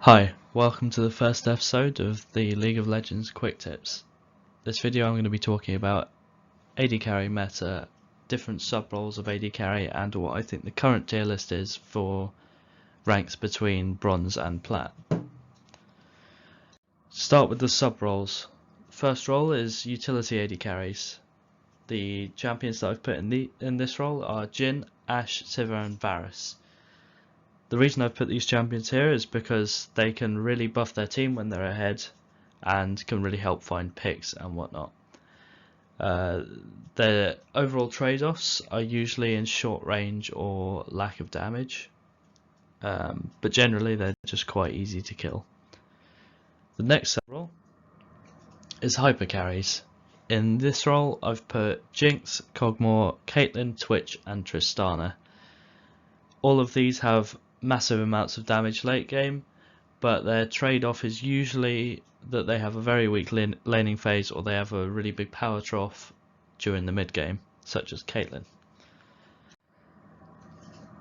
Hi, welcome to the first episode of the League of Legends Quick Tips. This video I'm going to be talking about AD carry meta, different sub-roles of AD carry, and what I think the current tier list is for ranks between bronze and plat. Start with the sub-roles. First role is utility AD carries. The champions that I've put in this role are Jhin, Ashe, Sivir and Varus. The reason I've put these champions here is because they can really buff their team when they're ahead and can really help find picks and whatnot. Their overall trade-offs are usually in short range or lack of damage, but generally they're just quite easy to kill. The next role is hyper carries. In this role I've put Jinx, Kog'Maw, Caitlyn, Twitch and Tristana. All of these have massive amounts of damage late game, but their trade-off is usually that they have a very weak laning phase or they have a really big power trough during the mid game, such as Caitlyn.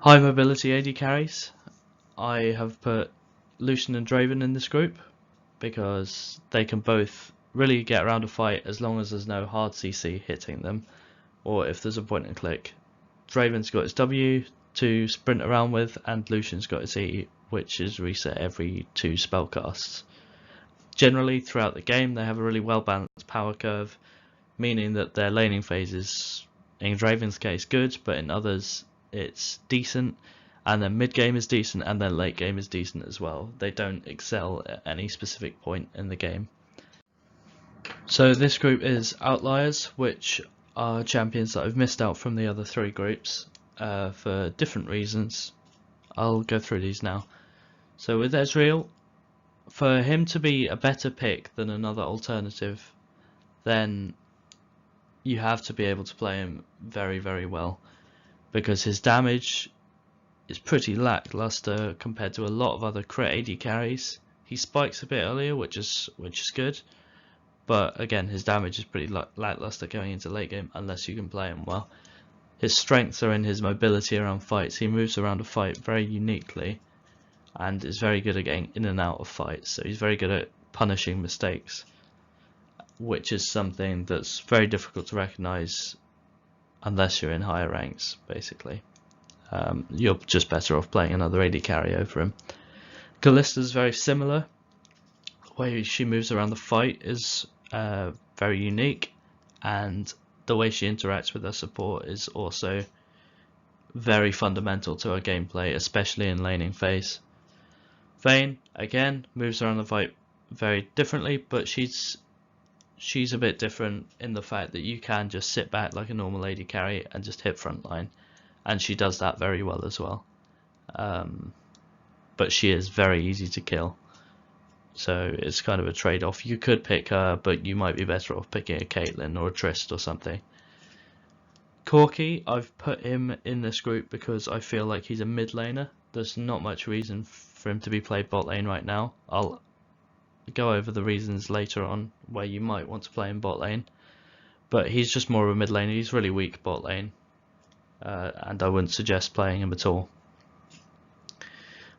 High mobility AD carries. I have put Lucian and Draven in this group because they can both really get around a fight as long as there's no hard CC hitting them, or if there's a point and click. Draven's got his W to sprint around with, and Lucian's got his E, which is reset every 2 spellcasts. Generally throughout the game they have a really well balanced power curve, meaning that their laning phase is, in Draven's case, good, but in others it's decent, and then mid game is decent, and then late game is decent as well. They don't excel at any specific point in the game. So this group is Outliers, which are champions that I've missed out from the other 3 groups for different reasons. I'll go through these now. So with Ezreal, for him to be a better pick than another alternative, then you have to be able to play him very, very well, because his damage is pretty lackluster compared to a lot of other crit AD carries. He spikes a bit earlier, which is good, but again his damage is pretty lackluster going into late game unless you can play him well. His strengths are in his mobility around fights. He moves around a fight very uniquely and is very good at getting in and out of fights, so he's very good at punishing mistakes, which is something that's very difficult to recognise unless you're in higher ranks, basically. You're just better off playing another AD carry over him. Kallista's very similar. The way she moves around the fight is very unique, and the way she interacts with her support is also very fundamental to her gameplay, especially in laning phase. Vayne, again, moves around the fight very differently, but she's a bit different in the fact that you can just sit back like a normal AD carry and just hit frontline, and she does that very well as well. But she is very easy to kill, so it's kind of a trade-off. You could pick her, but you might be better off picking a Caitlyn or a Trist or something. Corki, I've put him in this group because I feel like he's a mid laner. There's not much reason for him to be played bot lane right now. I'll go over the reasons later on where you might want to play him bot lane, but he's just more of a mid laner. He's really weak bot lane, and I wouldn't suggest playing him at all.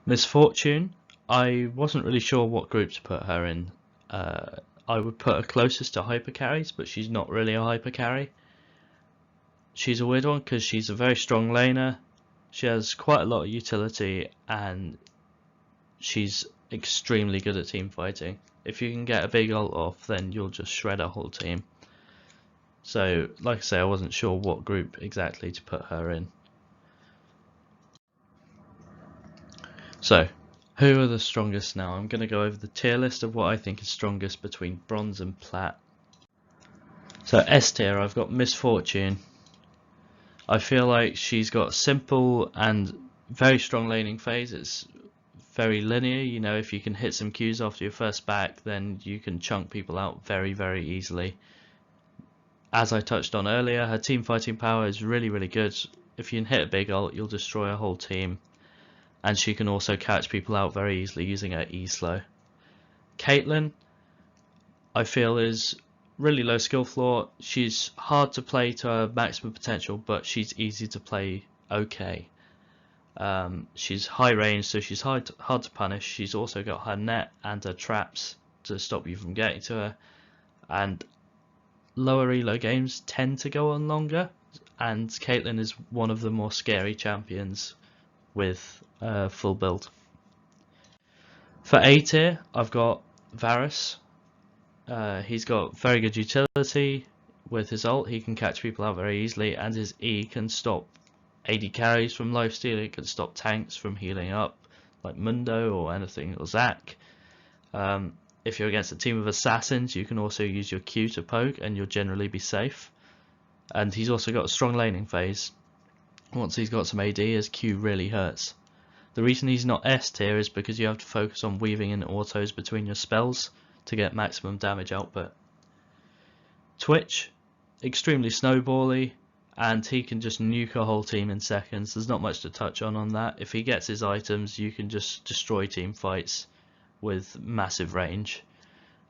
Misfortune, I wasn't really sure what group to put her in. I would put her closest to hyper carries, but she's not really a hyper carry. She's a weird one because she's a very strong laner. She has quite a lot of utility, and she's extremely good at team fighting. If you can get a big ult off, then you'll just shred a whole team. So, like I say, I wasn't sure what group exactly to put her in. So, who are the strongest now? I'm going to go over the tier list of what I think is strongest between bronze and plat. So S tier, I've got Misfortune. I feel like she's got simple and very strong laning phase. It's very linear. You know, if you can hit some Qs after your first back, then you can chunk people out very, very easily. As I touched on earlier, her team fighting power is really, really good. If you can hit a big ult, you'll destroy a whole team. And she can also catch people out very easily using her E slow. Caitlyn, I feel, is really low skill floor. She's hard to play to her maximum potential, but she's easy to play okay. She's high range, so she's hard to punish. She's also got her net and her traps to stop you from getting to her. And lower elo games tend to go on longer, and Caitlyn is one of the more scary champions with full build. For A tier, I've got Varus. He's got very good utility. With his ult, he can catch people out very easily, and his E can stop AD carries from lifestealing. It can stop tanks from healing up, like Mundo or anything, or Zac. If you're against a team of assassins, you can also use your Q to poke, and you'll generally be safe. And he's also got a strong laning phase. Once he's got some AD, his Q really hurts. The reason he's not S tier is because you have to focus on weaving in autos between your spells to get maximum damage output. Twitch, extremely snowbally, and he can just nuke a whole team in seconds. There's not much to touch on that. If he gets his items, you can just destroy team fights with massive range.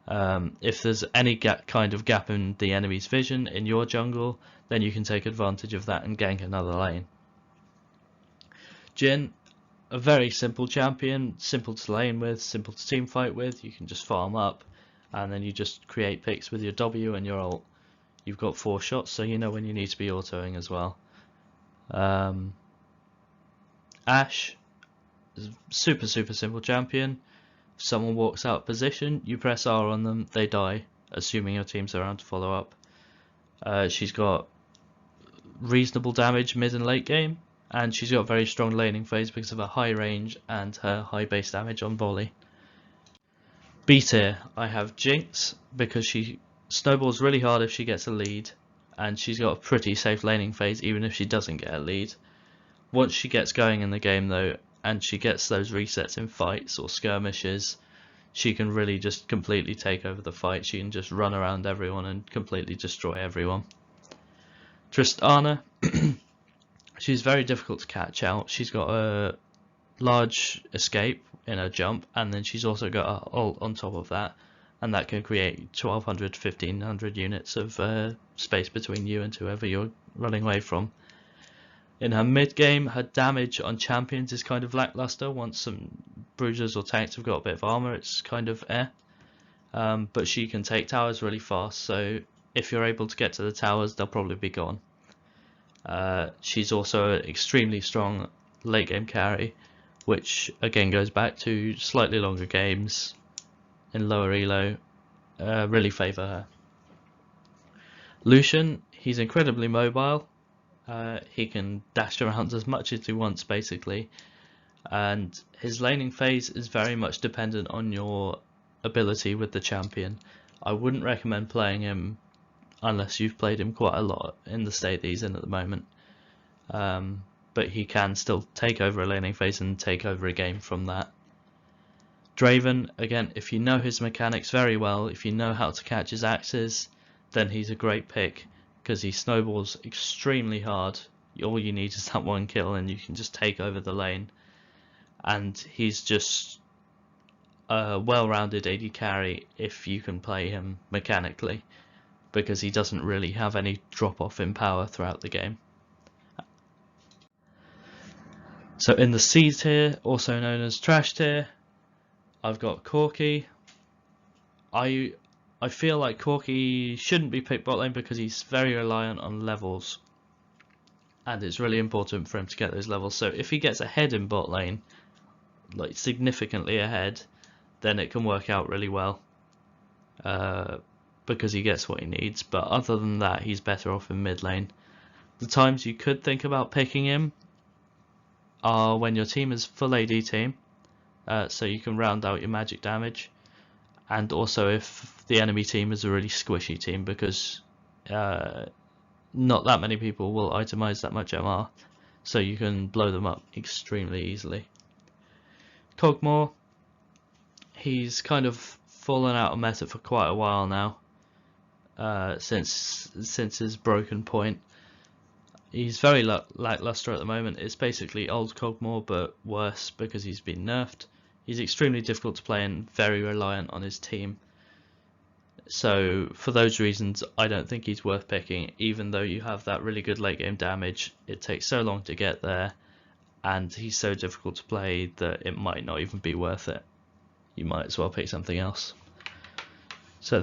If there's any kind of gap in the enemy's vision in your jungle, then you can take advantage of that and gank another lane. Jhin, a very simple champion, simple to lane with, simple to team fight with. You can just farm up, and then you just create picks with your W and your ult. You've got 4 shots, so you know when you need to be autoing as well. Ashe is a super simple champion. If someone walks out of position, you press R on them, they die, assuming your team's around to follow up. She's got reasonable damage mid and late game, and she's got very strong laning phase because of her high range and her high base damage on volley. B tier, I have Jinx, because she snowballs really hard if she gets a lead, and she's got a pretty safe laning phase even if she doesn't get a lead. Once she gets going in the game though, and she gets those resets in fights or skirmishes, she can really just completely take over the fight. She can just run around everyone and completely destroy everyone. Tristana, she's very difficult to catch out. She's got a large escape in her jump, and then she's also got a ult on top of that, and that can create 1200 1500 units of space between you and whoever you're running away from. In her mid game, her damage on champions is kind of lackluster. Once some bruisers or tanks have got a bit of armor, it's kind of but she can take towers really fast, so if you're able to get to the towers, they'll probably be gone. She's also an extremely strong late game carry, which again goes back to slightly longer games in lower elo really favour her. Lucian, he's incredibly mobile. He can dash around as much as he wants basically, and his laning phase is very much dependent on your ability with the champion. I wouldn't recommend playing him unless you've played him quite a lot in the state that he's in at the moment, but he can still take over a laning phase and take over a game from that. Draven, again, if you know his mechanics very well, if you know how to catch his axes, then he's a great pick, because he snowballs extremely hard. All you need is that one kill and you can just take over the lane, and he's just a well-rounded AD carry if you can play him mechanically, because he doesn't really have any drop-off in power throughout the game. So in the C tier, also known as trash tier, I've got Corki. I feel like Corki shouldn't be picked bot lane because he's very reliant on levels, and it's really important for him to get those levels. So if he gets ahead in bot lane, like significantly ahead, then it can work out really well, because he gets what he needs. But other than that, he's better off in mid lane. The times you could think about picking him are when your team is full AD team, so you can round out your magic damage, and also if the enemy team is a really squishy team, because not that many people will itemize that much MR, so you can blow them up extremely easily. Kog'Maw, he's kind of fallen out of meta for quite a while now, since his broken point. He's very lackluster at the moment. It's basically old Kog'Maw but worse because he's been nerfed. He's extremely difficult to play and very reliant on his team. So for those reasons, I don't think he's worth picking, even though you have that really good late game damage. It takes so long to get there, and he's so difficult to play that it might not even be worth it. You might as well pick something else. So